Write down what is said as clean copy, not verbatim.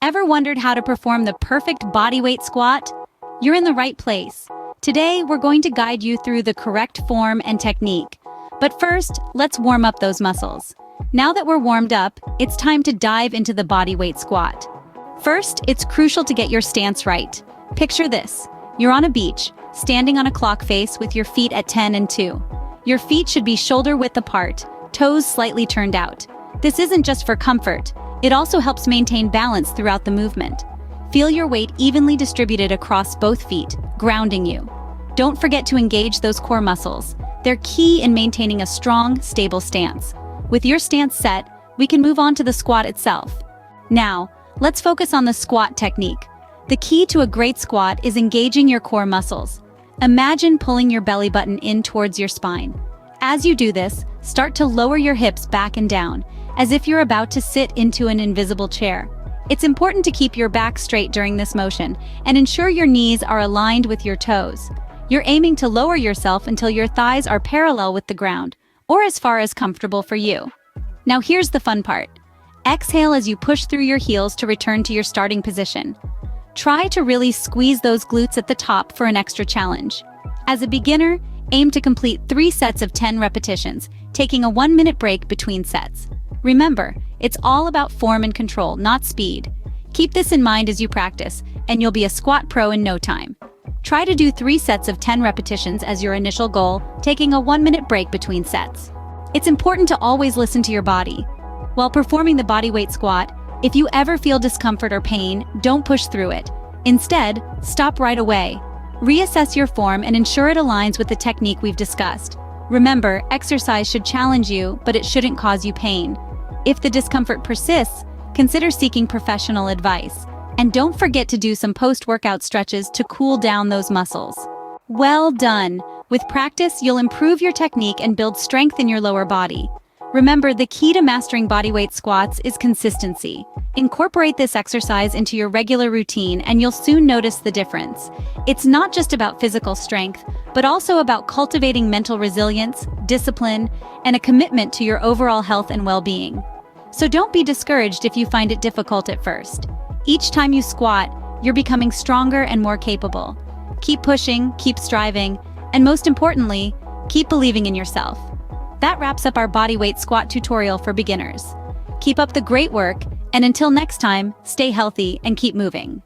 Ever wondered how to perform the perfect bodyweight squat? You're in the right place. Today, we're going to guide you through the correct form and technique. But first, let's warm up those muscles. Now that we're warmed up, it's time to dive into the bodyweight squat. First, it's crucial to get your stance right. Picture this. You're on a beach, standing on a clock face with your feet at 10 and 2. Your feet should be shoulder-width apart, toes slightly turned out. This isn't just for comfort. It also helps maintain balance throughout the movement. Feel your weight evenly distributed across both feet, grounding you. Don't forget to engage those core muscles. They're key in maintaining a strong, stable stance. With your stance set, we can move on to the squat itself. Now, let's focus on the squat technique. The key to a great squat is engaging your core muscles. Imagine pulling your belly button in towards your spine. As you do this, start to lower your hips back and down, as if you're about to sit into an invisible chair. It's important to keep your back straight during this motion and ensure your knees are aligned with your toes. You're aiming to lower yourself until your thighs are parallel with the ground, or as far as comfortable for you. Now here's the fun part. Exhale as you push through your heels to return to your starting position. Try to really squeeze those glutes at the top for an extra challenge. As a beginner, aim to complete 3 sets of 10 repetitions, taking a 1-minute break between sets. Remember, it's all about form and control, not speed. Keep this in mind as you practice, and you'll be a squat pro in no time. Try to do 3 sets of 10 repetitions as your initial goal, taking a 1-minute break between sets. It's important to always listen to your body. While performing the bodyweight squat, if you ever feel discomfort or pain, don't push through it. Instead, stop right away. Reassess your form and ensure it aligns with the technique we've discussed. Remember, exercise should challenge you, but it shouldn't cause you pain. If the discomfort persists, consider seeking professional advice. And don't forget to do some post-workout stretches to cool down those muscles. Well done! With practice, you'll improve your technique and build strength in your lower body. Remember, the key to mastering bodyweight squats is consistency. Incorporate this exercise into your regular routine and you'll soon notice the difference. It's not just about physical strength, but also about cultivating mental resilience, discipline, and a commitment to your overall health and well-being. So don't be discouraged if you find it difficult at first. Each time you squat, you're becoming stronger and more capable. Keep pushing, keep striving, and most importantly, keep believing in yourself. That wraps up our bodyweight squat tutorial for beginners. Keep up the great work, and until next time, stay healthy and keep moving.